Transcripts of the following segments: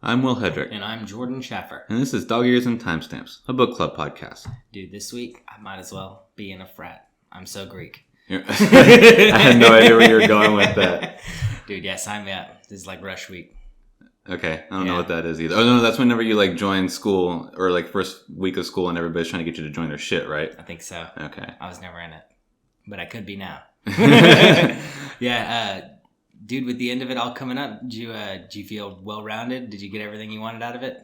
I'm Will Hedrick. And I'm Jordan Schaffer. And this is Dog Ears and Timestamps, a book club podcast. Dude, this week I might as well be in a frat. I'm so Greek. I had no idea where you were going with that. Dude, yeah, sign me up. This is like rush week. Okay, I don't know what that is either. Oh, no, that's whenever you like join school or like first week of school and everybody's trying to get you to join their shit, right? I think so. Okay. I was never in it, but I could be now. Dude, with the end of it all coming up, did you feel well-rounded? Did you get everything you wanted out of it?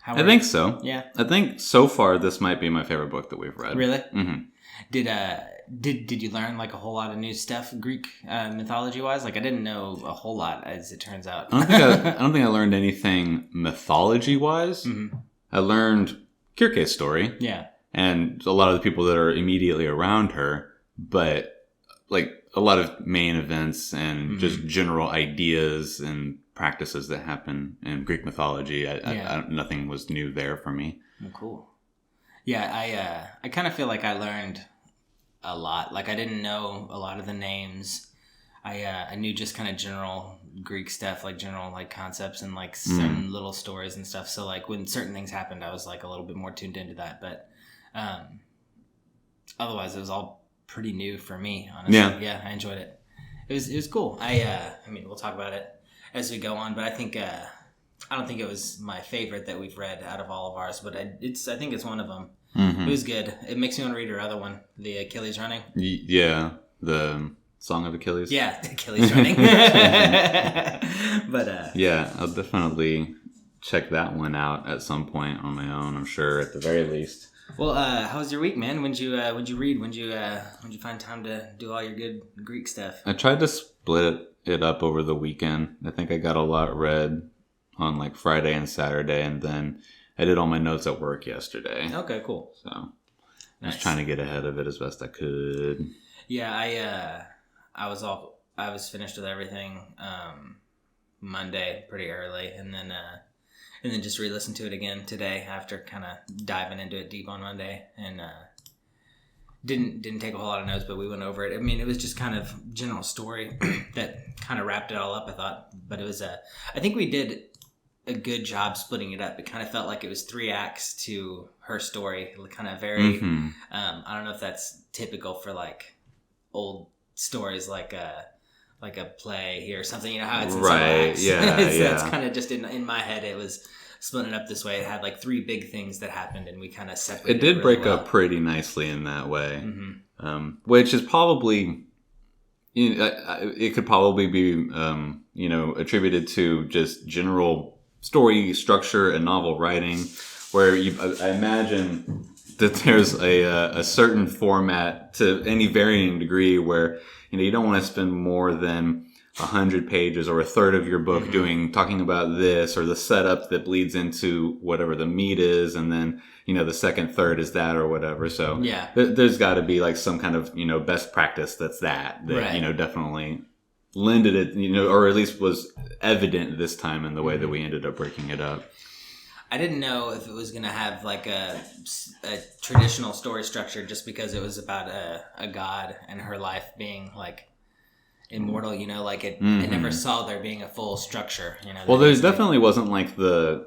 I think so. Yeah. I think so far this might be my favorite book that we've read. Really? Mm-hmm. Did you learn like a whole lot of new stuff Greek mythology wise? Like I didn't know a whole lot, as it turns out. I don't think I learned anything mythology wise. Mm-hmm. I learned Kirke's story. Yeah. And a lot of the people that are immediately around her, but like a lot of main events and just general ideas and practices that happen in Greek mythology. Nothing was new there for me. Oh, cool. Yeah, I kind of feel like I learned a lot. Like I didn't know a lot of the names. I knew just kind of general Greek stuff, like general like concepts and like certain little stories and stuff. So like when certain things happened, I was like a little bit more tuned into that. But otherwise, it was all pretty new for me, honestly. Yeah, I enjoyed it. It was cool. I mean, we'll talk about it as we go on, but I think I don't think it was my favorite that we've read out of all of ours, but I think it's one of them. Mm-hmm. It was good. It makes me want to read her other one, the Achilles Running. Yeah, the Song of Achilles. Yeah, the Achilles Running. But yeah, I'll definitely check that one out at some point on my own. I'm sure, at the very least. Well, how was your week, man? When'd you read? When'd you find time to do all your good Greek stuff? I tried to split it up over the weekend. I think I got a lot read on like Friday and Saturday, and then I did all my notes at work yesterday. Okay, cool. So I was trying to get ahead of it as best I could. Yeah, I was finished with everything Monday pretty early, and then just re-listened to it again today after kind of diving into it deep on Monday, and didn't take a whole lot of notes, but we went over it. I mean, it was just kind of general story that kind of wrapped it all up, I thought. But it was I think we did a good job splitting it up. It kind of felt like it was 3 acts to her story, kind of very. Mm-hmm. I don't know if that's typical for like old stories, like a play here or something. You know how it's in right? Some acts. Yeah, It's kind of just in my head. It was splitting it up this way. It had like 3 big things that happened, and we kind of separated. It did really break well. up pretty nicely in that way, which is probably. It could probably be, attributed to just general story structure and novel writing, where I imagine that there's a certain format to any varying degree where you don't want to spend more than 100 pages or a third of your book talking about this or the setup that bleeds into whatever the meat is, and then the second third is that or whatever. So there's got to be like some kind of best practice that right. Definitely lended it, or at least was evident this time in the way that we ended up breaking it up. I didn't know if it was going to have like a traditional story structure just because it was about a god and her life being like immortal, like it never saw there being a full structure, Well, there's definitely wasn't like the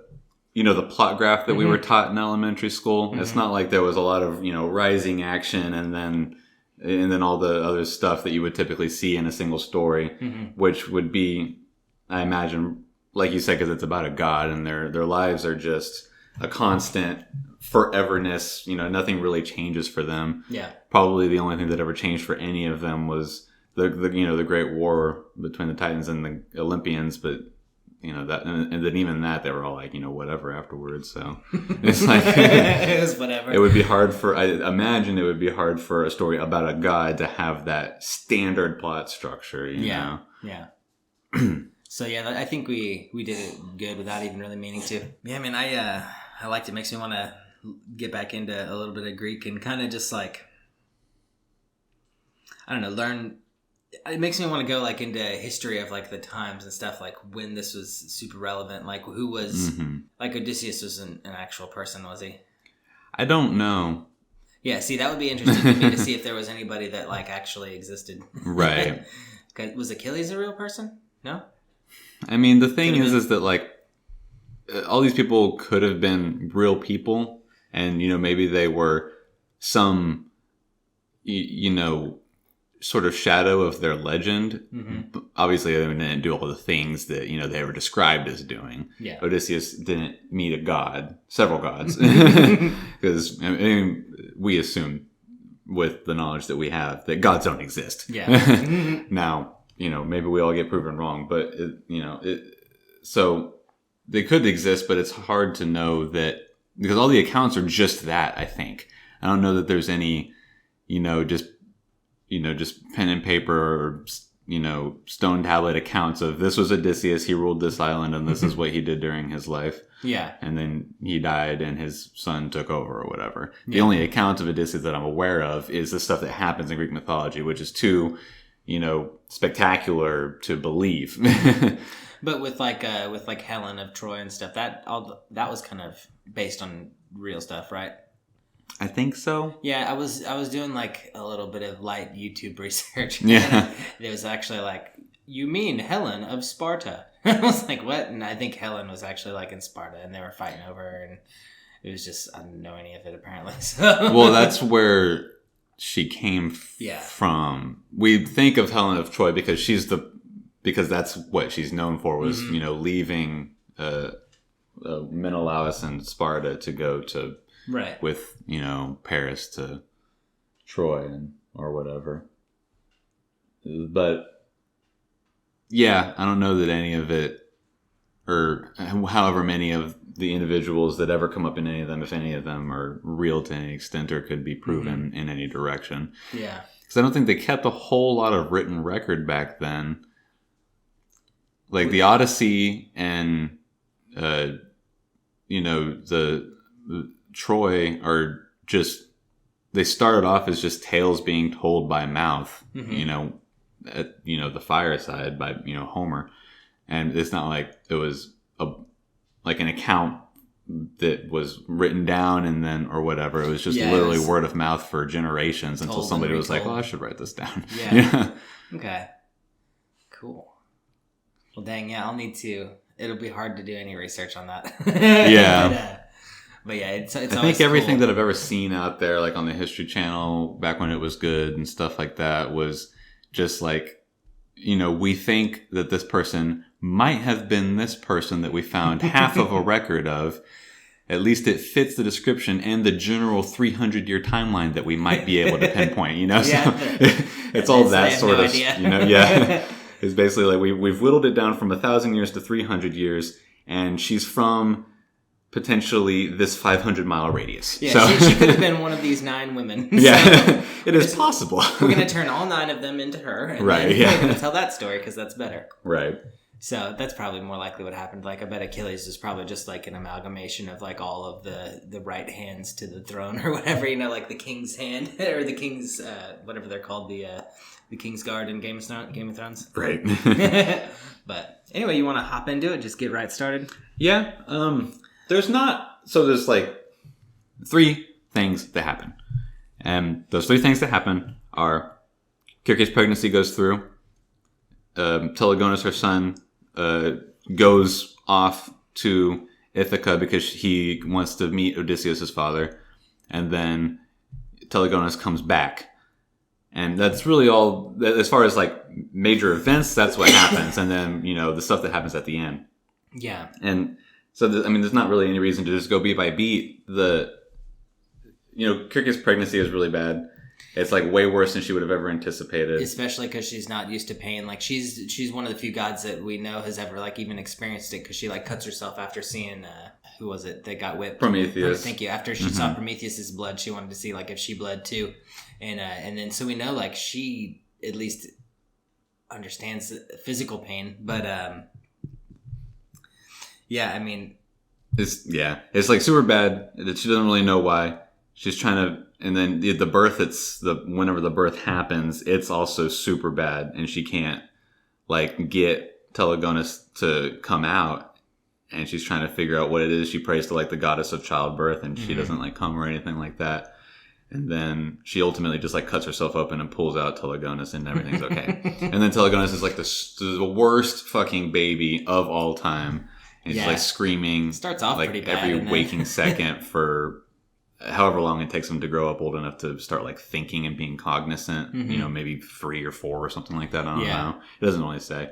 plot graph that we were taught in elementary school. Mm-hmm. It's not like there was a lot of, rising action and then all the other stuff that you would typically see in a single story, which would be, I imagine, like you said, because it's about a god and their lives are just a constant foreverness. Nothing really changes for them. Yeah. Probably the only thing that ever changed for any of them was the great war between the Titans and the Olympians, but that, and then even that, they were all like, whatever afterwards. So it's like it was whatever. It would be hard I imagine it would be hard for a story about a god to have that standard plot structure. You know? Yeah. So yeah, I think we did it good without even really meaning to. Yeah, I mean, I liked it. Makes me want to get back into a little bit of Greek and kind of just like, I don't know, learn. It makes me want to go like into history of like the times and stuff, like when this was super relevant, like who was like Odysseus was an actual person, was he? I don't know. Yeah, see, that would be interesting to me to see if there was anybody that like actually existed. Right. Was Achilles a real person? No? I mean, the thing is that like all these people could have been real people, and maybe they were some sort of shadow of their legend. Mm-hmm. Obviously, they didn't do all the things that they were described as doing. Yeah. Odysseus didn't meet a god, several gods, because we assume, with the knowledge that we have, that gods don't exist. Yeah. Now, maybe we all get proven wrong, but so they could exist, but it's hard to know that, because all the accounts are just that. I think I don't know that there's any, just pen and paper or, stone tablet accounts of this was Odysseus, he ruled this island, and this is what he did during his life. Yeah. And then he died and his son took over or whatever. Yeah. The only account of Odysseus that I'm aware of is the stuff that happens in Greek mythology, which is too, spectacular to believe. But with Helen of Troy and stuff, that was kind of based on real stuff, right? I think so. Yeah, I was doing like a little bit of light YouTube research. Yeah. It was actually like, you mean Helen of Sparta? I was like, what? And I think Helen was actually like in Sparta, and they were fighting over her, and it was just, I didn't know any of it apparently. So. Well, that's where she came from. We think of Helen of Troy because that's what she's known for, was leaving Menelaus and Sparta to go to with Paris to Troy or whatever. But yeah, I don't know that any of it, or however many of the individuals that ever come up in any of them, if any of them are real to any extent or could be proven in any direction. Yeah. Because I don't think they kept a whole lot of written record back then. Like the Odyssey and, the Troy are just, they started off as just tales being told by mouth, at, the fireside by, Homer. And it's not like it was an account that was written down and then, or whatever. It was just literally word of mouth for generations until somebody was like, oh, I should write this down. Yeah. Okay. Cool. Well, dang, yeah, I'll need to. It'll be hard to do any research on that. Yeah. But yeah, it's I think everything that I've ever seen out there, like on the History Channel, back when it was good and stuff like that, was just like, we think that this person might have been this person that we found half of a record of. At least it fits the description and the general 300-year timeline that we might be able to pinpoint, So it's all that sort of, yeah. It's basically like we've whittled it down from 1,000 years to 300 years, and she's from potentially this 500-mile radius. Yeah, so she could have been one of these 9 women. Yeah, it is possible. We're going to turn all 9 of them into her, and right? Then yeah, we're going to tell that story because that's better. Right. So that's probably more likely what happened. Like, I bet Achilles is probably just like an amalgamation of like all of the right hands to the throne or whatever, like the king's hand or the king's whatever they're called, the King's Guard in Game of Thrones. Right. But anyway, you want to hop into it? Just get right started? Yeah. There's like 3 things that happen. And those 3 things that happen are Circe's pregnancy goes through. Telegonus, her son, goes off to Ithaca because he wants to meet Odysseus' father. And then Telegonus comes back. And that's really all, as far as like major events, that's what happens. And then, the stuff that happens at the end. Yeah. And so, there's not really any reason to just go beat by beat. Circe's pregnancy is really bad. It's like way worse than she would have ever anticipated. Especially because she's not used to pain. Like she's one of the few gods that we know has ever like even experienced it, because she like cuts herself after seeing, who was it that got whipped? Prometheus. Thank you. After she saw Prometheus's blood, she wanted to see like if she bled too. And then so we know like she at least understands physical pain, but it's like super bad that she doesn't really know why. She's trying to, and then the birth, whenever the birth happens, it's also super bad, and she can't like get Telegonus to come out, and she's trying to figure out what it is. She prays to like the goddess of childbirth, and she doesn't like come or anything like that. And then she ultimately just like cuts herself open and pulls out Telegonus, and everything's okay. And then Telegonus is like the worst fucking baby of all time. And he's like screaming. Starts off like pretty bad, every waking second for however long it takes him to grow up old enough to start like thinking and being cognizant. Maybe 3 or 4 or something like that. I don't know. It doesn't really say.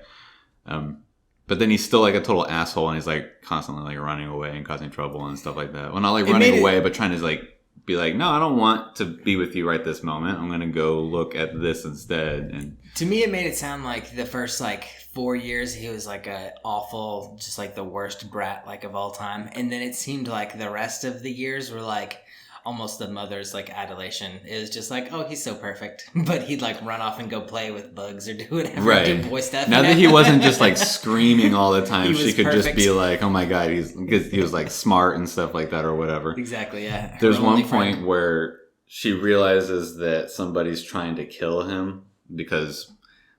But then he's still like a total asshole, and he's like constantly like running away and causing trouble and stuff like that. Well, not like running away, but trying to like be like, no, I don't want to be with you right this moment. I'm gonna go look at this instead. And to me, it made it sound like the first like 4 years he was like a awful, just like the worst brat like of all time, and then it seemed like the rest of the years were like almost the mother's like adulation. It was just like, oh, he's so perfect, but he'd like run off and go play with bugs or do whatever, do boy stuff. Now that he wasn't just like screaming all the time, she could just be like, oh my god, because he was like smart and stuff like that or whatever. Exactly, yeah. There's one point where she realizes that somebody's trying to kill him because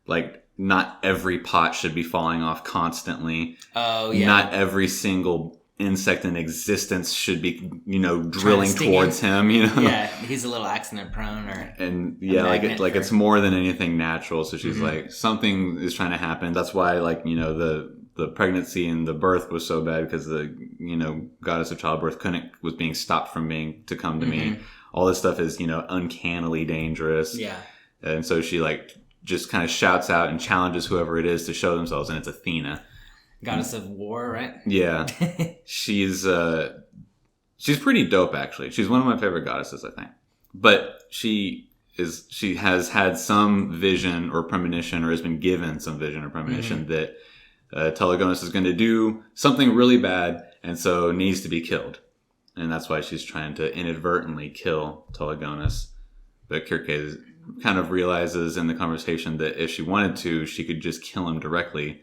like not every pot should be falling off constantly. Oh yeah. Not every single insect in existence should be, drilling towards him. Yeah, he's a little accident prone, it's more than anything natural. So she's like, something is trying to happen. That's why the pregnancy and the birth was so bad, because the goddess of childbirth was being stopped from to come to me. All this stuff is uncannily dangerous. Yeah. And so she like just kind of shouts out and challenges whoever it is to show themselves, and it's Athena. Goddess of war, right? Yeah. She's pretty dope, actually. She's one of my favorite goddesses, I think. But she has had some vision or premonition, or has been given some vision or premonition that Telegonus is going to do something really bad, and so needs to be killed. And that's why she's trying to inadvertently kill Telegonus. But Kirke kind of realizes in the conversation that if she wanted to, she could just kill him directly.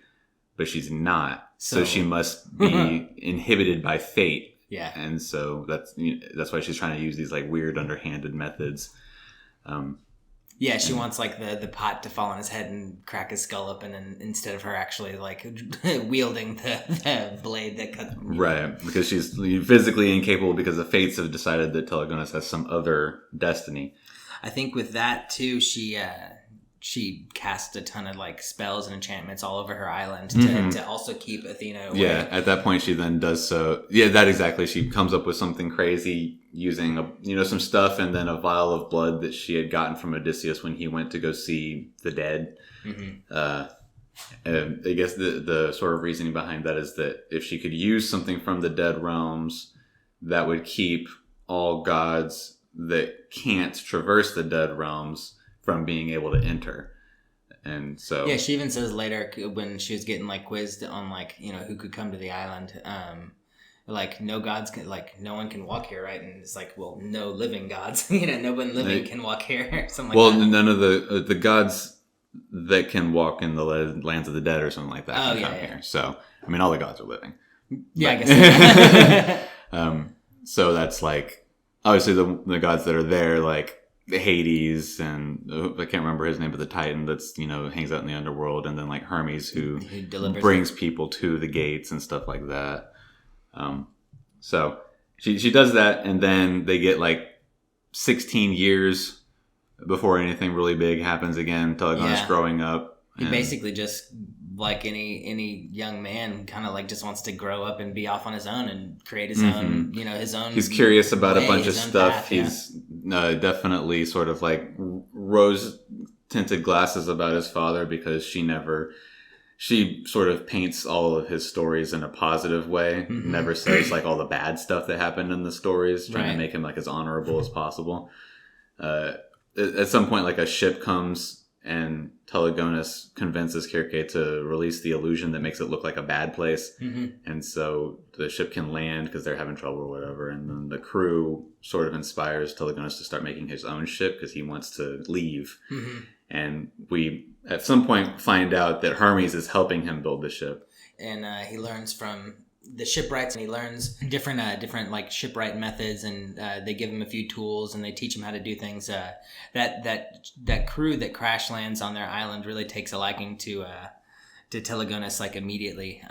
But she's not, so she must be inhibited by fate. Yeah, and so that's why she's trying to use these like weird underhanded methods. She wants like the pot to fall on his head and crack his skull open, and instead of her actually like wielding the blade that cuts. Right, because she's physically incapable, because the fates have decided that Telegonus has some other destiny. I think with that too, she cast a ton of like spells and enchantments all over her island to also keep Athena away. Yeah, at that point she then does so. Yeah, that exactly. She comes up with something crazy using some stuff and then a vial of blood that she had gotten from Odysseus when he went to go see the dead. And I guess the sort of reasoning behind that is that if she could use something from the dead realms, that would keep all gods that can't traverse the dead realms from being able to enter. And so she even says later when she was getting like quizzed on like who could come to the island, like no gods can, like no one can walk here, right? And it's like, well, no living gods, no one living can walk here, something like that. Well, none of the gods that can walk in the lands of the dead or something like that can come here. So I mean, all the gods are living. Yeah, I guess so. So that's like obviously the gods that are there, like Hades, and I can't remember his name, but the Titan that's hangs out in the underworld, and then like Hermes who brings people to the gates and stuff like that. So she does that, and then they get like 16 years before anything really big happens again. Telegonus growing up. He basically just, like any young man, kind of like just wants to grow up and be off on his own and create his own, his own. He's curious about a bunch of stuff. Path, he's definitely sort of like rose tinted glasses about his father, because she sort of paints all of his stories in a positive way. Never says like all the bad stuff that happened in the stories, trying to make him like as honorable as possible. At some point, like a ship comes, and Telegonus convinces Kirke to release the illusion that makes it look like a bad place. And so the ship can land because they're having trouble or whatever. And then the crew sort of inspires Telegonus to start making his own ship because he wants to leave. And we, at some point, find out that Hermes is helping him build the ship. And he learns from the shipwrights, and he learns different like shipwright methods, and they give him a few tools, and they teach him how to do things. That crew that crash lands on their island really takes a liking to Telegonus like immediately.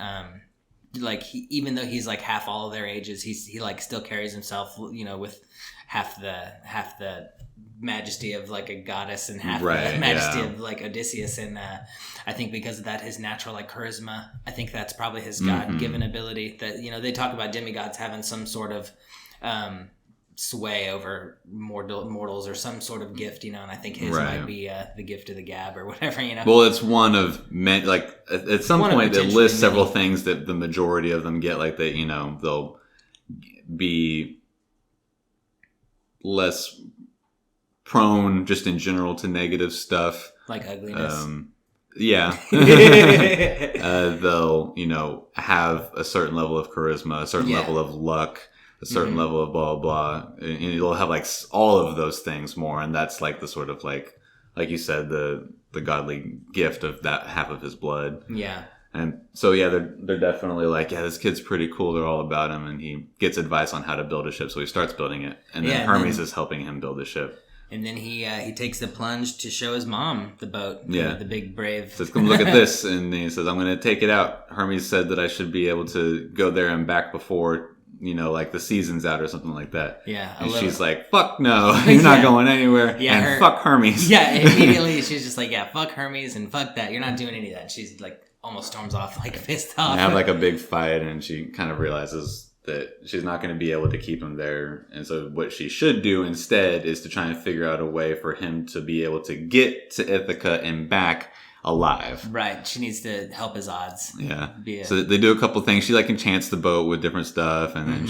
even though he's like half all of their ages, he like still carries himself, with half the majesty of like a goddess and half the majesty of like Odysseus. And I think because of that, his natural like charisma, I think that's probably his God-given ability. That they talk about demigods having some sort of sway over mortals or some sort of gift, and I think his might be the gift of the gab or whatever, Well, it's one of many, like at some point it lists several things that the majority of them get, like that, they'll be less prone just in general to negative stuff. Like ugliness. Yeah. They'll, have a certain level of charisma, a certain level of luck, a certain level of blah, blah, blah. And you'll have like all of those things more. And that's like the sort of like you said, the godly gift of that half of his blood. Yeah. And so, they're definitely like, this kid's pretty cool. They're all about him. And he gets advice on how to build a ship. So he starts building it. And then Hermes is helping him build the ship. And then he takes the plunge to show his mom the boat. Yeah. The big brave. Says, come look at this. And he says, I'm going to take it out. Hermes said that I should be able to go there and back before, like the season's out or something like that. Yeah. And she's like, fuck no, you're not going anywhere. Yeah. And fuck Hermes. Yeah. Immediately she's just like, fuck Hermes and fuck that. You're not doing any of that. She's like almost storms off, like pissed off. They have like a big fight and she kind of realizes that she's not going to be able to keep him there. And so what she should do instead is to try and figure out a way for him to be able to get to Ithaca and back alive. Right. She needs to help his odds. Yeah. So they do a couple things. She like enchants the boat with different stuff. And then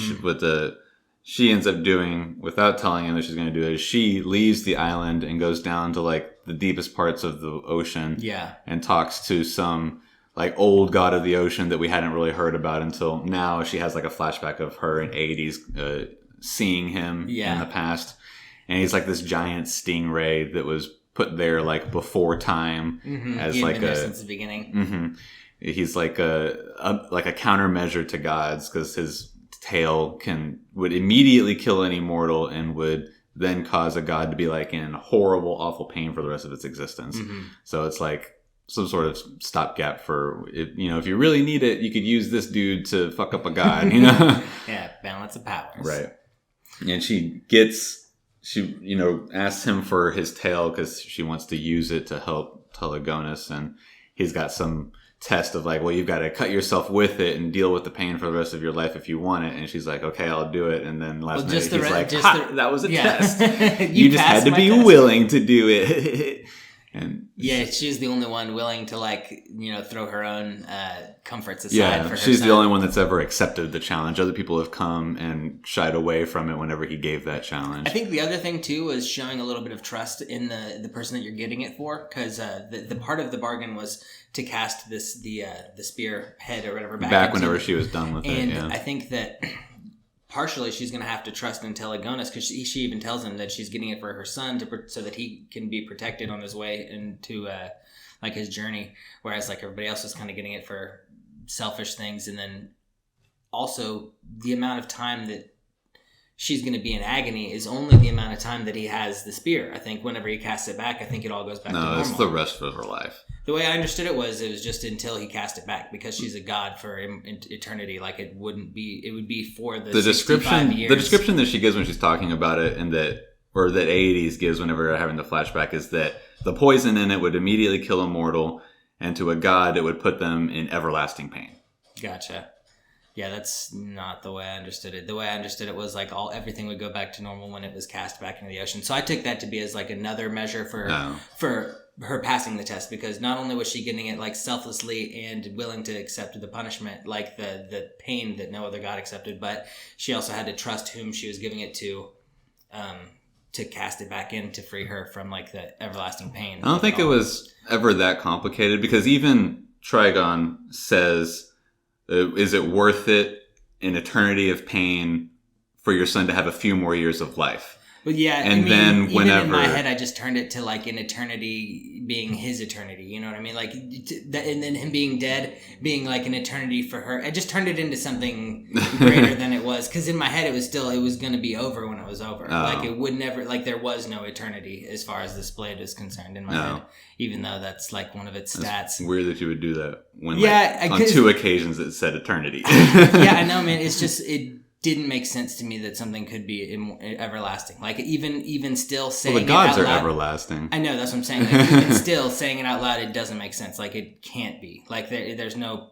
she ends up doing, without telling him that she's going to do it, is she leaves the island and goes down to like the deepest parts of the ocean. Yeah. And talks to some like old god of the ocean that we hadn't really heard about until now. She has like a flashback of her in 80s seeing him in the past. And he's like this giant stingray that was put there like before time as like a since the beginning. He's like a countermeasure to gods because his tail would immediately kill any mortal and would then cause a god to be like in horrible, awful pain for the rest of its existence. So it's like some sort of stopgap for, if you really need it, you could use this dude to fuck up a god, Yeah, balance of powers. Right. And she asks him for his tail because she wants to use it to help Telegonus. And he's got some test of like, well, you've got to cut yourself with it and deal with the pain for the rest of your life if you want it. And she's like, okay, I'll do it. And then last minute he's like, that was a test. You just had to be willing to do it. And she's the only one willing to like, throw her own comforts aside for her she's son. the only one that's ever accepted the challenge. Other people have come and shied away from it whenever he gave that challenge. I think the other thing too was showing a little bit of trust in the person that you're getting it for, because the part of the bargain was to cast the spear head or whatever back whenever she was done with it. And I think that partially she's going to have to trust in Telegonus, because she even tells him that she's getting it for her son so that he can be protected on his way into like his journey, whereas like everybody else is kind of getting it for selfish things. And then also the amount of time that she's going to be in agony is only the amount of time that he has the spear. I think whenever he casts it back, I think it all goes back to normal. No, it's the rest of her life. The way I understood it was just until he cast it back, because she's a god for eternity. Like it would be for the description. years. The description that she gives when she's talking about it, and that Aedes gives whenever they're having the flashback, is that the poison in it would immediately kill a mortal, and to a god it would put them in everlasting pain. Gotcha. Yeah, that's not the way I understood it. The way I understood it was like everything would go back to normal when it was cast back into the ocean. So I took that to be as like another measure for her passing the test, because not only was she getting it like selflessly and willing to accept the punishment, like the pain that no other god accepted, but she also had to trust whom she was giving it to cast it back in to free her from like the everlasting pain. I don't think it was ever that complicated, because even Trigon says, is it worth it, an eternity of pain, for your son to have a few more years of life? But yeah, and then whenever in my head, I just turned it to like an eternity being his eternity. You know what I mean? Like, and then him being dead being like an eternity for her. I just turned it into something greater than it was. was, because in my head it was going to be over when it was over. Like it would never, like there was no eternity as far as this blade is concerned in my head, even though that's like one of its stats. It's weird that you would do that when on 2 occasions it said eternity. Yeah, I know, man. It's just, it didn't make sense to me that something could be everlasting. Like even still saying the gods it out loud, are everlasting. I know, that's what I'm saying. Like, even still saying it out loud, it doesn't make sense. Like it can't be. Like there's no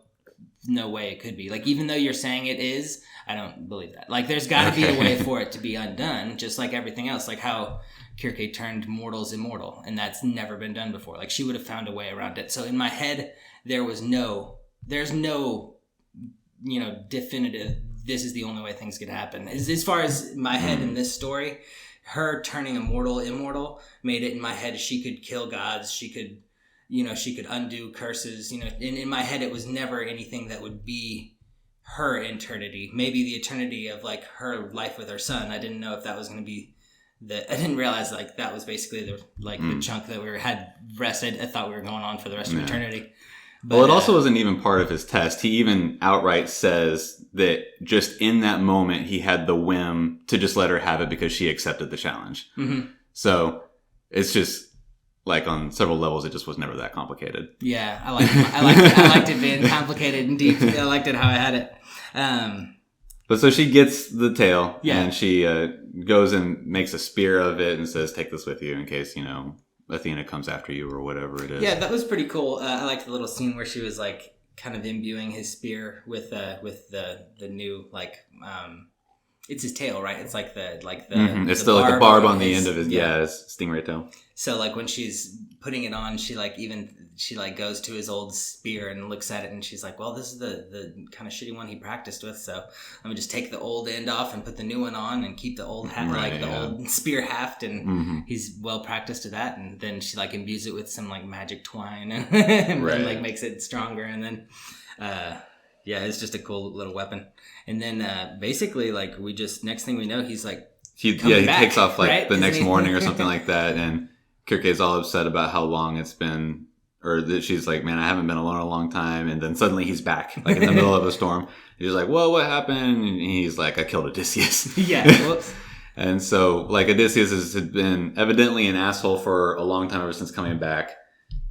way it could be. Like even though you're saying it is, I don't believe that. Like there's got to be a way for it to be undone, just like everything else. Like how Circe turned mortals immortal, and that's never been done before. Like she would have found a way around it. So in my head, there's no definitive, this is the only way things could happen. As far as my head in this story, her turning immortal made it in my head she could kill gods, she could undo curses. In my head it was never anything that would be her eternity. Maybe the eternity of like her life with her son. I didn't know if that was going to be I didn't realize like that was basically the chunk that we had rested. I thought we were going on for the rest of eternity. But, it also wasn't even part of his test. He even outright says that just in that moment, he had the whim to just let her have it because she accepted the challenge. Mm-hmm. So it's just like on several levels, it just was never that complicated. Yeah, I liked it being complicated and deep. I liked it how I had it. But so she gets the tail and she goes and makes a spear of it and says, "Take this with you in case, Athena comes after you," or whatever it is. Yeah, that was pretty cool. I liked the little scene where she was like kind of imbuing his spear with the new it's his tail, right? It's like the it's still like the barb on the end of his his stingray tail. So like when she's putting it on, she goes to his old spear and looks at it, and she's like, "Well, this is the kind of shitty one he practiced with, so let me just take the old end off and put the new one on and keep the old old spear haft, and he's well practiced to that." And then she like imbues it with some like magic twine and then like makes it stronger, and then it's just a cool little weapon. And then basically like next thing we know, he's like he takes off like the next morning or something like that, and Circe's all upset about how long it's been, or that she's like, "Man, I haven't been alone a long time." And then suddenly he's back, like in the middle of a storm. He's like, "Whoa, what happened?" And he's like, "I killed Odysseus." Yeah. Whoops. And so like Odysseus has been evidently an asshole for a long time, ever since coming back.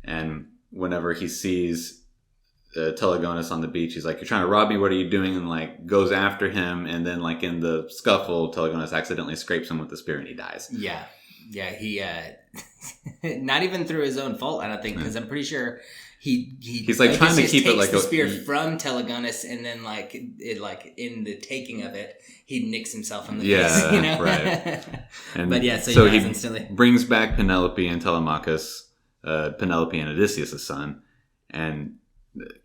And whenever he sees Telegonus on the beach, he's like, "You're trying to rob me, what are you doing?" And like goes after him. And then like in the scuffle, Telegonus accidentally scrapes him with the spear and he dies. Yeah, he not even through his own fault, I don't think, because I'm pretty sure he's like trying to keep it like the spear from Telegonus, and then like in the taking of it, he nicks himself in the face, right. And so he instantly brings back Penelope and Telemachus, Penelope and Odysseus' son, and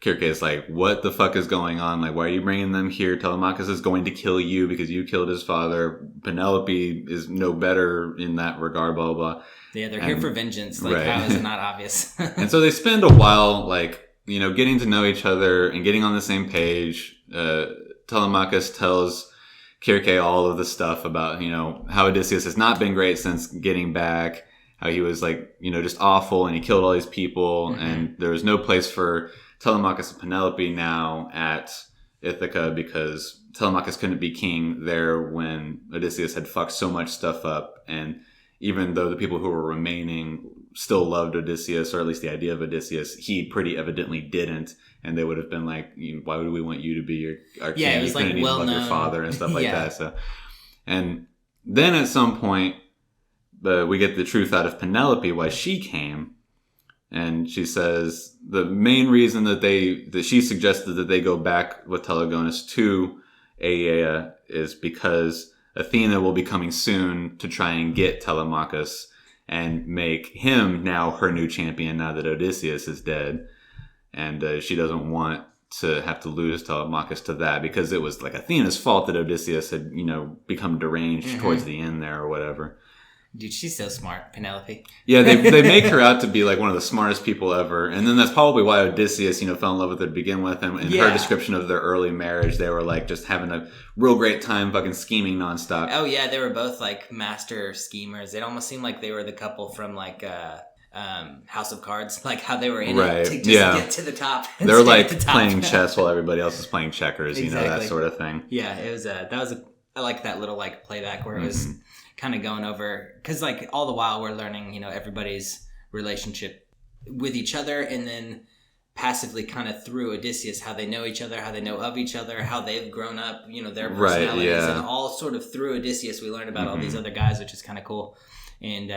Circe is like, "What the fuck is going on? Like, why are you bringing them here? Telemachus is going to kill you because you killed his father. Penelope is no better in that regard, blah, blah, blah." Yeah, they're here for vengeance. Like, how is it not obvious? And so they spend a while, like, getting to know each other and getting on the same page. Telemachus tells Circe all of the stuff about, how Odysseus has not been great since getting back, how he was, like, just awful, and he killed all these people, and there was no place for Telemachus and Penelope now at Ithaca because Telemachus couldn't be king there when Odysseus had fucked so much stuff up. And even though the people who were remaining still loved Odysseus, or at least the idea of Odysseus, he pretty evidently didn't. And they would have been like, "Why would we want you to be our king? It was you couldn't even love your father," and stuff like that. So, and then at some point, we get the truth out of Penelope why she came. And she says the main reason that she suggested that they go back with Telegonus to Aeaea is because Athena will be coming soon to try and get Telemachus and make him now her new champion now that Odysseus is dead. And she doesn't want to have to lose Telemachus to that, because it was like Athena's fault that Odysseus had, become deranged towards the end there or whatever. Dude, she's so smart, Penelope. Yeah, they make her out to be like one of the smartest people ever. And then that's probably why Odysseus, fell in love with her to begin with. And in her description of their early marriage, they were like just having a real great time fucking scheming nonstop. Oh, yeah, they were both like master schemers. It almost seemed like they were the couple from like House of Cards, like how they were in right. it to just get to the top. They're like playing chess while everybody else is playing checkers, exactly. That sort of thing. Yeah, it was I like that little like playback where it was kind of going over, because like all the while we're learning, everybody's relationship with each other, and then passively kind of through Odysseus, how they know each other, how they know of each other, how they've grown up, their personalities, and all sort of through Odysseus we learn about all these other guys, which is kind of cool. And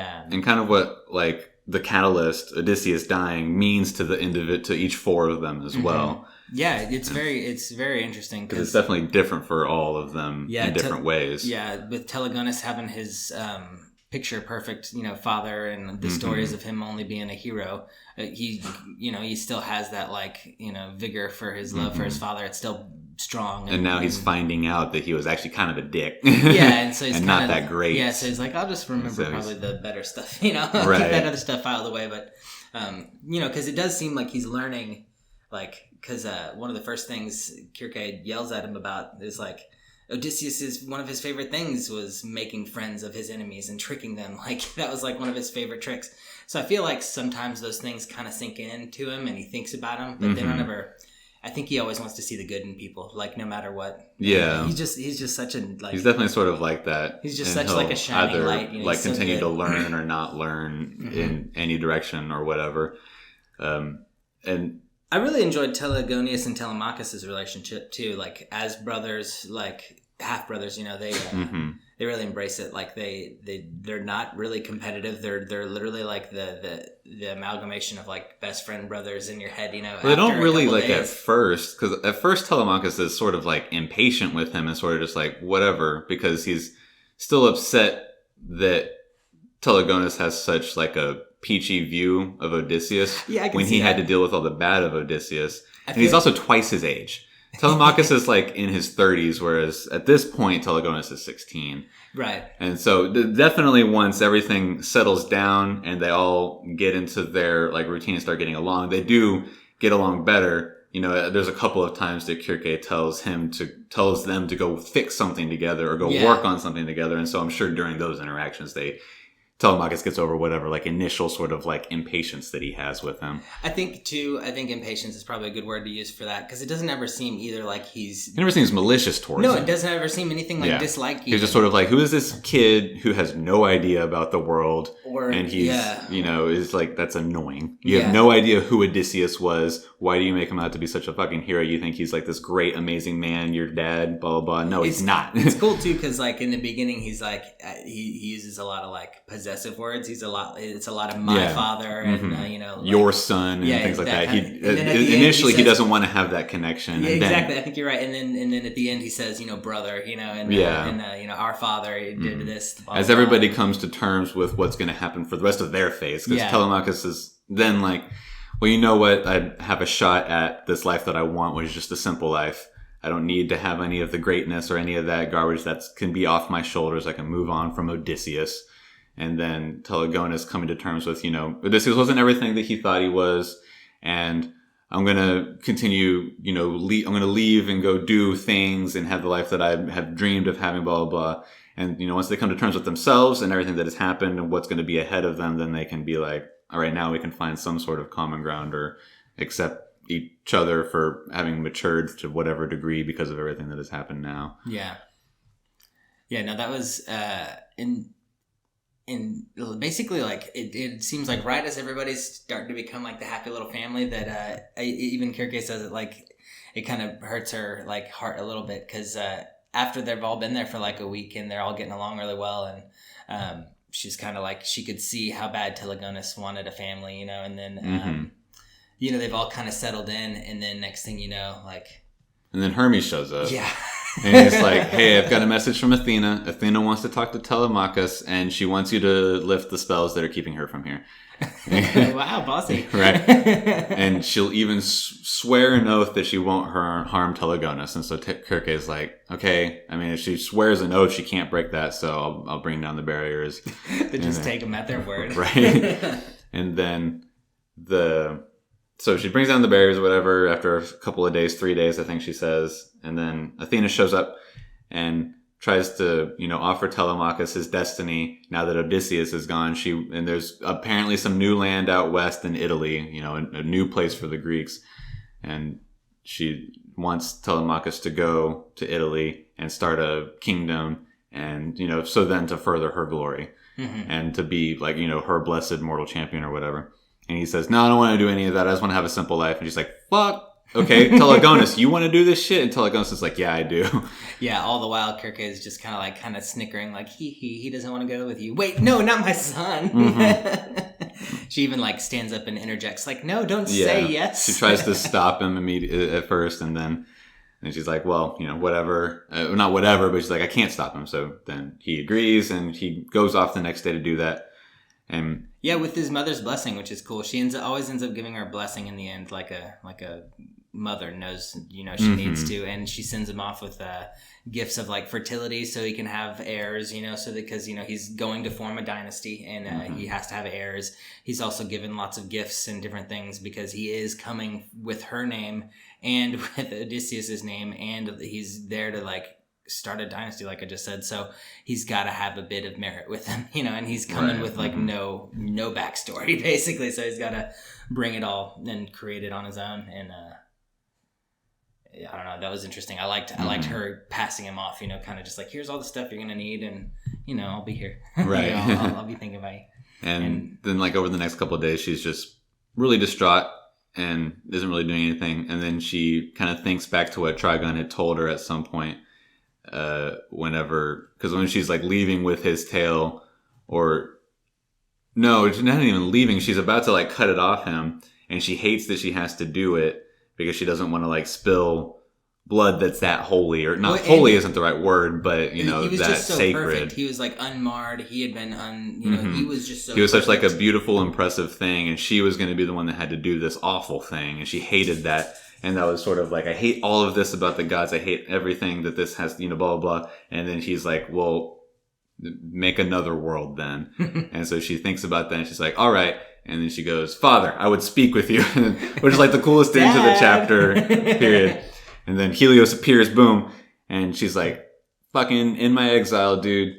kind of what like the catalyst, Odysseus dying, means to to each four of them as well. Yeah, it's very interesting because it's definitely different for all of them in different ways. Yeah, with Telegonus having his picture perfect, father, and the stories of him only being a hero, he still has that like vigor for his love for his father. It's still strong, and now he's finding out that he was actually kind of a dick. Yeah, and so he's and not that great. Yeah, so he's like, I'll just remember probably the better stuff, keep that other stuff out of the way. But because it does seem like he's learning, like, because one of the first things Circe yells at him about is like, Odysseus is one of his favorite things was making friends of his enemies and tricking them. Like that was like one of his favorite tricks. So I feel like sometimes those things kind of sink into him and he thinks about them, but they don't ever. I think he always wants to see the good in people, like no matter what. Yeah, he's just such a like. He's definitely sort of like that. He's just such like a shining either, light. Like continue to learn or not learn in any direction or whatever. And I really enjoyed Telegonius and Telemachus' relationship too. Like as brothers, like half brothers, they really embrace it. Like they're not really competitive. They're literally like the amalgamation of like best friend brothers in your head. Well, they don't really like days. At first, because at first Telemachus is sort of like impatient with him and sort of just like whatever, because he's still upset that Telegonus has such like a peachy view of Odysseus when he had to deal with all the bad of Odysseus, and he's also twice his age. Telemachus is like in his 30s, whereas at this point Telegonus is 16. Right. And so definitely once everything settles down and they all get into their like routine and start getting along, they do get along better. There's a couple of times that Circe tells them to go fix something together or go work on something together. And so I'm sure during those interactions Telemachus gets over whatever like initial sort of like impatience that he has with him. I think impatience is probably a good word to use for that, because it doesn't ever seem either like he never seems malicious towards him. No, it doesn't ever seem anything like dislike. He's just sort of like, who is this kid who has no idea about the world? And he's, is like, that's annoying. You have no idea who Odysseus was. Why do you make him out to be such a fucking hero? You think he's like this great, amazing man, your dad, blah, blah, blah. No, he's not. It's cool too, because like in the beginning, he's like, he uses a lot of like possessive words. It's a lot of my father and, like, your son and things like that. Initially, he doesn't want to have that connection. Yeah, exactly. I think you're right. And then at the end, he says, brother, and our father did this. Blah, as everybody comes to terms with what's going to happen for the rest of their phase. Because Telemachus is then like, well, you know what? I have a shot at this life that I want, which is just a simple life. I don't need to have any of the greatness or any of that garbage that can be off my shoulders. I can move on from Odysseus. And then Telegonus coming to terms with, Odysseus wasn't everything that he thought he was. And I'm going to continue, I'm going to leave and go do things and have the life that I have dreamed of having, blah, blah, blah. And, once they come to terms with themselves and everything that has happened and what's going to be ahead of them, then they can be like, all right, now we can find some sort of common ground or accept each other for having matured to whatever degree because of everything that has happened now. Yeah. Yeah, no, that was, in basically like it seems like right as everybody's starting to become like the happy little family that even Circe says it like it kind of hurts her like heart a little bit, because after they've all been there for like a week and they're all getting along really well, and she's kind of like she could see how bad Telegonus wanted a family, and then they've all kind of settled in, and then next thing and then Hermes shows up. Yeah. And he's like, hey, I've got a message from Athena. Athena wants to talk to Telemachus, and she wants you to lift the spells that are keeping her from here. Wow, bossy. Right. And she'll even swear an oath that she won't harm Telegonus. And so Circe is like, okay, I mean, if she swears an oath, she can't break that, so I'll bring down the barriers. They just take them at their word. Right. And then so she brings down the barriers or whatever after a couple of days, 3 days, I think she says. And then Athena shows up and tries to, offer Telemachus his destiny now that Odysseus is gone. And there's apparently some new land out west in Italy, a new place for the Greeks. And she wants Telemachus to go to Italy and start a kingdom and, so then to further her glory and to be like, her blessed mortal champion or whatever. And he says, no, I don't want to do any of that. I just want to have a simple life. And she's like, fuck. Okay, Telegonus, you want to do this shit? And Telegonus is like, yeah, I do. Yeah, all the while, Circe is just kind of snickering, like, he doesn't want to go with you. Wait, no, not my son. She even, stands up and interjects, like, no, don't say yes. She tries to stop him at first, and she's like, well, whatever. Not whatever, but she's like, I can't stop him. So then he agrees, and he goes off the next day to do that. And yeah, with his mother's blessing, which is cool. She always ends up giving her a blessing in the end, like a mother knows, she needs to, and she sends him off with gifts of fertility so he can have heirs, because he's going to form a dynasty and he has to have heirs. He's also given lots of gifts and different things because he is coming with her name and with Odysseus's name, and he's there to start a dynasty, like I just said. So he's got to have a bit of merit with him, and he's coming with no backstory basically. So he's got to bring it all and create it on his own. And I don't know, that was interesting. I liked her passing him off, kind of just here's all the stuff you're gonna need, and I'll be here. Right. I'll be thinking about you. And then over the next couple of days, she's just really distraught and isn't really doing anything. And then she kind of thinks back to what Trigon had told her at some point. Because when she's leaving with his tail, or no, she's not even leaving. She's about to cut it off him, and she hates that she has to do it because she doesn't want to spill blood that's that holy, or not holy isn't the right word, but he was that just so sacred. Perfect. He was unmarred. He had been he was just so. He was perfect. Such a beautiful, impressive thing, and she was going to be the one that had to do this awful thing, and she hated that. And that was sort of I hate all of this about the gods. I hate everything that this has, blah, blah, blah. And then he's like, well, make another world then. And so she thinks about that and she's like, all right. And then she goes, Father, I would speak with you, which is the coolest end to the chapter, period. And then Helios appears, boom. And she's like, fucking in my exile, dude.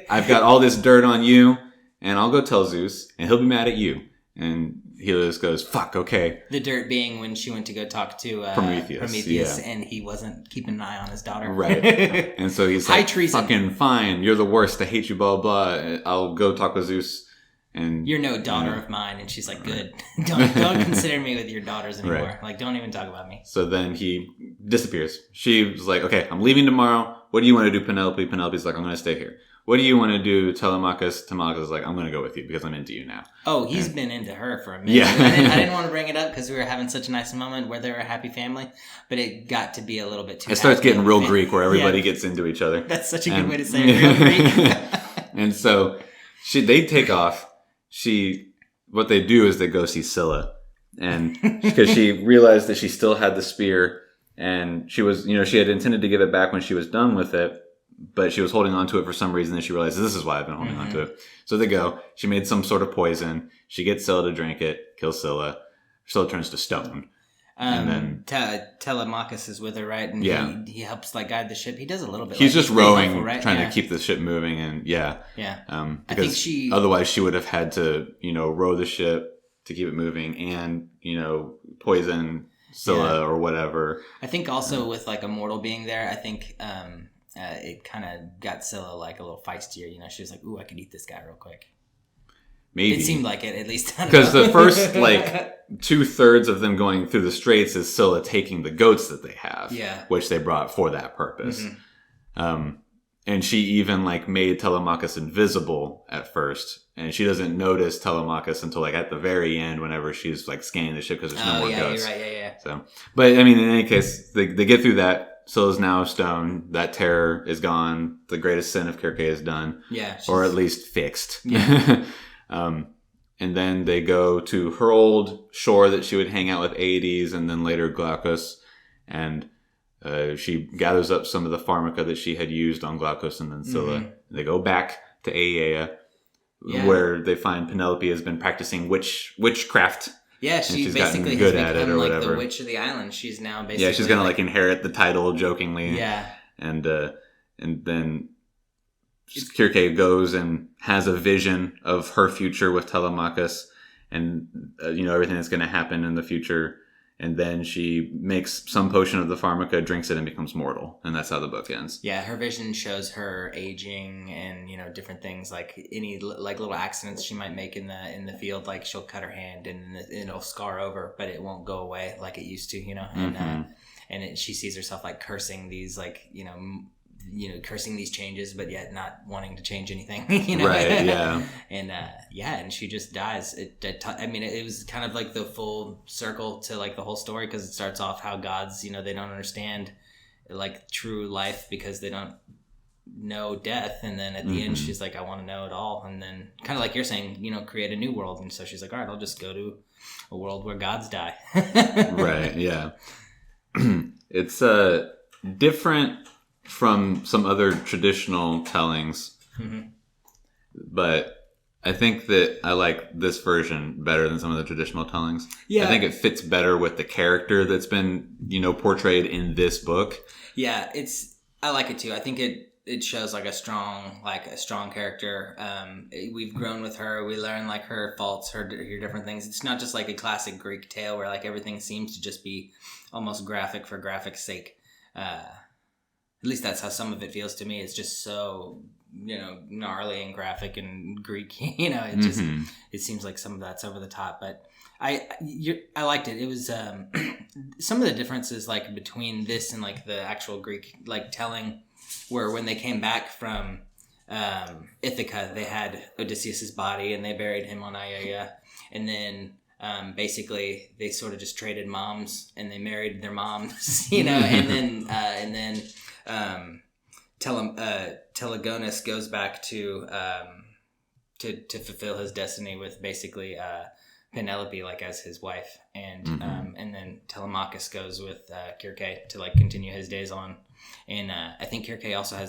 I've got all this dirt on you, and I'll go tell Zeus, and he'll be mad at you. And Helios goes, fuck, okay. The dirt being when she went to go talk to Prometheus and he wasn't keeping an eye on his daughter. Right. And so he's like, fucking fine, you're the worst, I hate you, blah, blah, blah. I'll go talk with Zeus. And you're no daughter of mine. And she's like, good. Don't consider me with your daughters anymore. Right. Don't even talk about me. So then he disappears. She was like, okay, I'm leaving tomorrow. What do you want to do, Penelope? Penelope's like, I'm going to stay here. What do you want to do, Telemachus? Telemachus is like, I'm going to go with you because I'm into you now. Oh, he's been into her for a minute. Yeah. I didn't want to bring it up because we were having such a nice moment where they were a happy family, but it got to be a little bit too. It starts getting real Greek where everybody gets into each other. That's such a good way to say it, real Greek. And so they take off. What they do is they go see Scylla, and because she realized that she still had the spear, and she was, she had intended to give it back when she was done with it. But she was holding on to it for some reason, and she realized this is why I've been holding on to it. So they go. She made some sort of poison. She gets Scylla to drink it, kills Scylla. Scylla turns to stone. And then Telemachus is with her, right? And he helps guide the ship. He does a little bit. He's just rowing, helpful, right? Trying to keep the ship moving, and yeah. Because otherwise she would have had to, row the ship to keep it moving, and poison Scylla or whatever. I think also with a mortal being there, I think. It kind of got Scylla a little feistier. She was like, "Ooh, I could eat this guy real quick." Maybe it seemed like it, at least. Because the first 2/3 of them going through the straits is Scylla taking the goats that they have, which they brought for that purpose. And she even made Telemachus invisible at first, and she doesn't notice Telemachus until at the very end, whenever she's scanning the ship because there's no more goats. You're right, yeah. So, but I mean, in any case, they get through that. Scylla's now stone. That terror is gone. The greatest sin of Circe is done. Yeah. Or at least fixed. Yeah. And then they go to her old shore that she would hang out with Aedes and then later Glaucus. And she gathers up some of the pharmaca that she had used on Glaucus and then Scylla. They go back to Aiaia, where they find Penelope has been practicing witchcraft. Yeah, she basically has become the witch of the island. She's now basically... Yeah, she's going to inherit the title jokingly. Yeah. And and then Circe goes and has a vision of her future with Telemachus, and everything that's going to happen in the future. And then she makes some potion of the pharmaca, drinks it, and becomes mortal. And that's how the book ends. Yeah, her vision shows her aging and, different things, like any like little accidents she might make in the field. Like she'll cut her hand and it'll scar over, but it won't go away like it used to, And she sees herself like cursing these cursing these changes, but yet not wanting to change anything, Right, yeah. And she just dies. It was kind of like the full circle to like the whole story, because it starts off how gods, they don't understand like true life because they don't know death. And then at the end, she's like, I want to know it all. And then kind of like you're saying, create a new world. And so she's like, all right, I'll just go to a world where gods die. Right, yeah. It's different from some other traditional tellings, but I think that I like this version better than some of the traditional tellings. Yeah, I think it fits better with the character that's been portrayed in this book. Yeah, I like it too. I think it shows like a strong character. We've grown with her. We learn like her faults, her different things. It's not just like a classic Greek tale where like everything seems to just be almost graphic for graphic's sake. At least that's how some of it feels to me. It's just so, gnarly and graphic and Greek, it just, it seems like some of that's over the top, but I liked it. It was, some of the differences like between this and like the actual Greek, like telling, where when they came back from, Ithaca, they had Odysseus's body and they buried him on Aeaea. And then, basically they sort of just traded moms and they married their moms, and then Telegonus goes back to fulfill his destiny with basically Penelope like as his wife, and then Telemachus goes with Circe to like continue his days on, and I think Circe also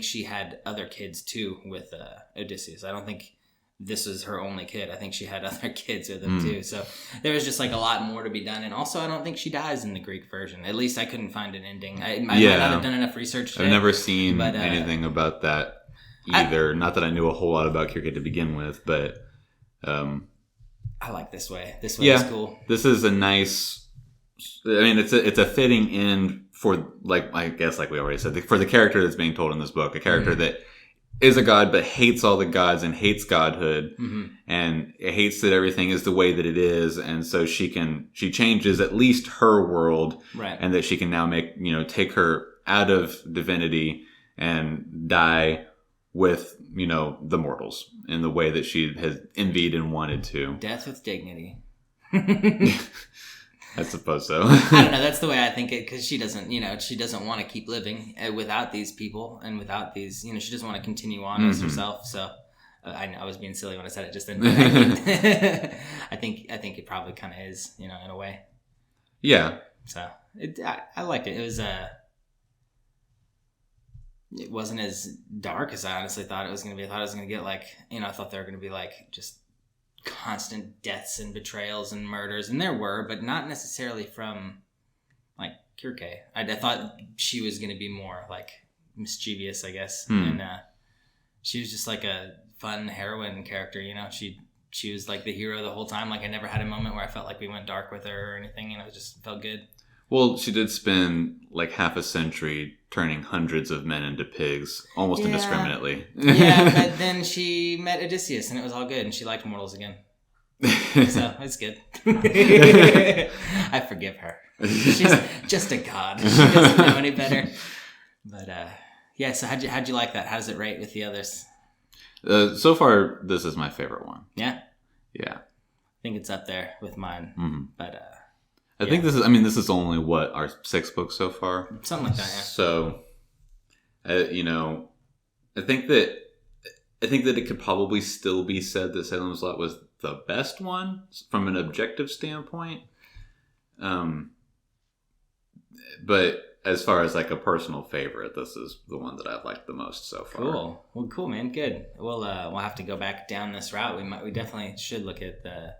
she had other kids too with Odysseus. I don't think this was her only kid. I think she had other kids with him too. So there was just like a lot more to be done. And also I don't think she dies in the Greek version. At least I couldn't find an ending. I might not have done enough research today. I've never seen anything about that either. Not that I knew a whole lot about Circe to begin with, but I like this way. This way is cool. This is a nice, it's a fitting end for, like, I guess like we already said, for the character that's being told in this book, a character that is a god but hates all the gods and hates godhood, and hates that everything is the way that it is, and so she changes at least her world, right? And that she can now take her out of divinity and die with the mortals in the way that she has envied and wanted to. Death with dignity. I suppose so. I don't know. That's the way I think it, because she doesn't want to keep living without these people and without these, she doesn't want to continue on as herself. So I know I was being silly when I said it just then. I think it probably kind of is, in a way. Yeah. So I liked it. It was it wasn't as dark as I honestly thought it was going to be. I thought it was going to get like, I thought they were going to be like just constant deaths and betrayals and murders, and there were, but not necessarily from like Circe. I thought she was going to be more like mischievous, I guess, and she was just like a fun heroine character. She was like the hero the whole time. Like I never had a moment where I felt like we went dark with her or anything, it just felt good. Well, she did spend like half a century turning hundreds of men into pigs almost indiscriminately. Yeah, but then she met Odysseus and it was all good, and she liked mortals again. So it's good. I forgive her. She's just a god. She doesn't know any better. But so how'd you like that? How does it rate with the others? So far, this is my favorite one. Yeah? Yeah. I think it's up there with mine. But I think this is only our sixth book so far. Something like that, yeah. So, I think that it could probably still be said that Salem's Lot was the best one from an objective standpoint. But as far as like a personal favorite, this is the one that I've liked the most so far. Cool. Well, cool, man. Good. We'll have to go back down this route. We definitely should look at the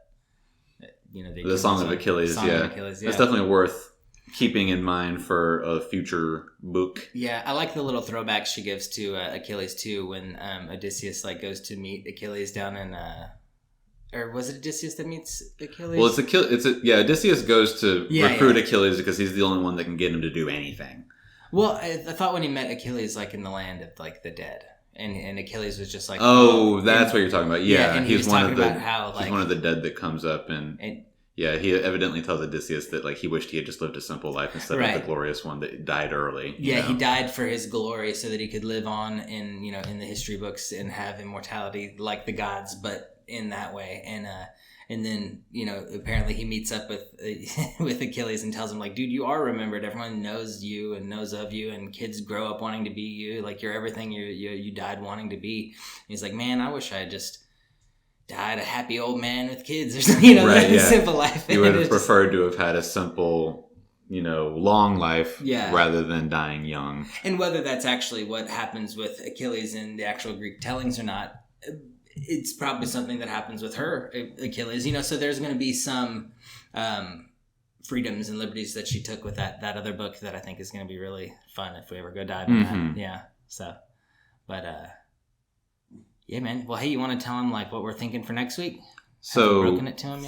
Song of Achilles. It's definitely worth keeping in mind for a future book. Yeah, I like the little throwbacks she gives to Achilles too, when Odysseus like goes to meet Achilles down in or was it Odysseus that meets Achilles? Well, Odysseus goes to recruit Achilles because he's the only one that can get him to do anything. Well, I thought when he met Achilles like in the land of like the dead. And Achilles was just like, that's what you're talking about. Yeah, and he's one of the how, like, he's one of the dead that comes up, and yeah, he evidently tells Odysseus that like he wished he had just lived a simple life instead of the glorious one that died early. Yeah, he died for his glory so that he could live on in the history books and have immortality like the gods, but in that way. And then apparently he meets up with Achilles and tells him like, dude, you are remembered. Everyone knows you and knows of you, and kids grow up wanting to be you. Like you're everything you died wanting to be. And he's like, man, I wish I had just died a happy old man with kids or something. Simple life. He would have preferred to have had a simple, long life rather than dying young. And whether that's actually what happens with Achilles in the actual Greek tellings or not, it's probably something that happens with her, Achilles, so there's going to be some freedoms and liberties that she took with that other book that I think is going to be really fun if we ever go dive in that. Yeah. So, but, yeah, man. Well, hey, you want to tell him like what we're thinking for next week? So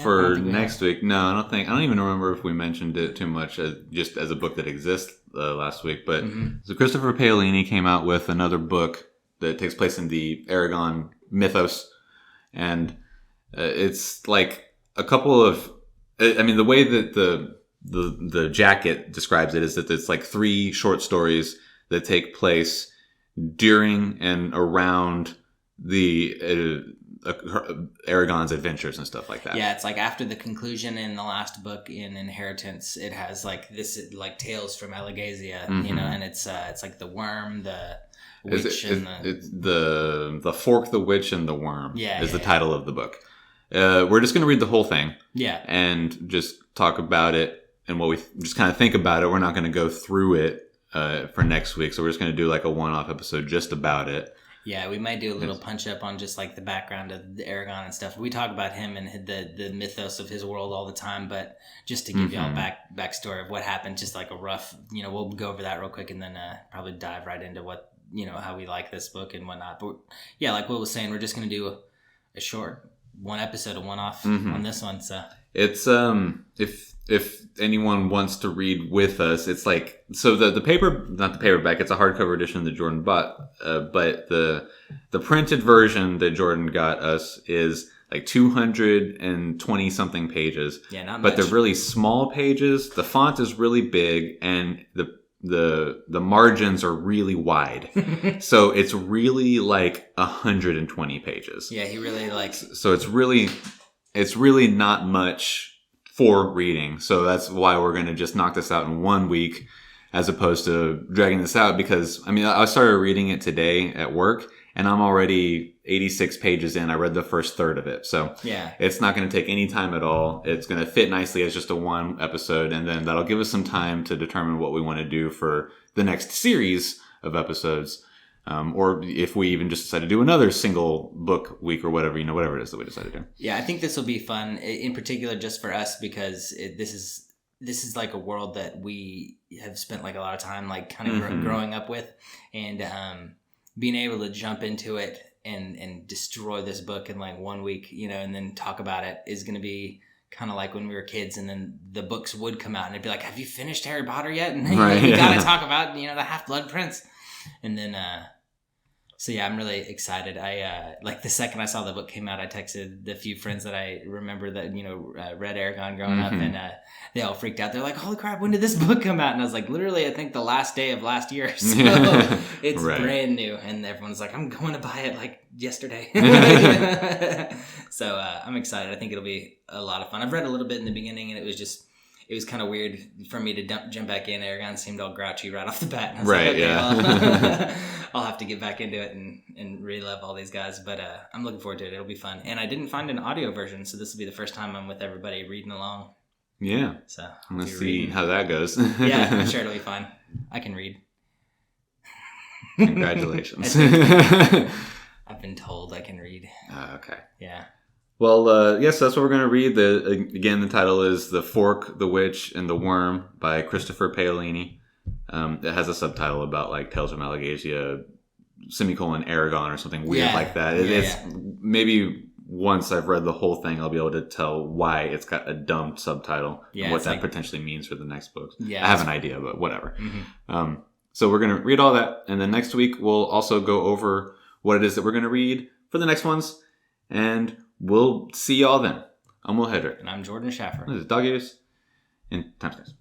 for next week, no, I don't even remember if we mentioned it too much just as a book that exists last week, but so Christopher Paolini came out with another book that takes place in the Aragon mythos, and it's like a couple of the way that the jacket describes it is that it's like 3 short stories that take place during and around the Aragon's adventures and stuff like that. Yeah, it's like after the conclusion in the last book in Inheritance, it has like this like tales from Alagasia, and it's like the worm, the witch, it's the fork, the witch, and the worm is the title of the book. We're just going to read the whole thing, and just talk about it and what we just kind of think about it. We're not going to go through it for next week, so we're just going to do like a one-off episode just about it. Yeah, we might do a little punch up on just like the background of the Aragon and stuff. We talk about him and the mythos of his world all the time, but just to give y'all backstory of what happened, just like a rough, we'll go over that real quick and then probably dive right into what, how we like this book and whatnot. But yeah, like Will was saying, we're just going to do a short one episode, a one-off on this one. So it's if anyone wants to read with us, it's like, so the paper, not the paperback, it's a hardcover edition that Jordan bought, but the printed version that Jordan got us is like 220 something pages. Yeah, not much. But they're really small pages. The font is really big, and the margins are really wide. So it's really like 120 pages. Yeah, he really likes. So it's really not much for reading. So that's why we're going to just knock this out in 1 week as opposed to dragging this out, because I started reading it today at work and I'm already 86 pages in. I read the first third of it. So it's not going to take any time at all. It's going to fit nicely as just a one episode. And then that'll give us some time to determine what we want to do for the next series of episodes. Or if we even just decide to do another single book week or whatever, whatever it is that we decide to do. Yeah, I think this will be fun, in particular just for us, because this is like a world that we have spent like a lot of time like kind of growing up with, and being able to jump into it and destroy this book in like 1 week, and then talk about it is going to be kind of like when we were kids, and then the books would come out and it'd be like, have you finished Harry Potter yet? And you got to talk about, the Half-Blood Prince. And then, so yeah, I'm really excited. I, like the second I saw the book came out, I texted the few friends that I remember that, read Aragon growing up, and they all freaked out. They're like, holy crap, when did this book come out? And I was like, literally, I think the last day of last year. So it's brand new. And everyone's like, I'm going to buy it like yesterday. So I'm excited. I think it'll be a lot of fun. I've read a little bit in the beginning, and it was kind of weird for me to jump back in. Aragon seemed all grouchy right off the bat. And I was like, okay, well, I'll have to get back into it and relive all these guys. But I'm looking forward to it. It'll be fun. And I didn't find an audio version, so this will be the first time I'm with everybody reading along. Yeah. So let's see how that goes. Yeah, I'm sure it'll be fine. I can read. Congratulations. I've been told I can read. Okay. Yeah. Well, yes, that's what we're going to read. Again, the title is The Fork, the Witch, and the Worm by Christopher Paolini. It has a subtitle about like Tales from Alagasia, Aragon or something weird like that. It's maybe once I've read the whole thing, I'll be able to tell why it's got a dumb subtitle and what that potentially means for the next books. I have an idea, but whatever. Mm-hmm. So we're going to read all that. And then next week, we'll also go over what it is that we're going to read for the next ones. And we'll see y'all then. I'm Will Hedrick. And I'm Jordan Schaffer. This is Dog Ears and Timestamps.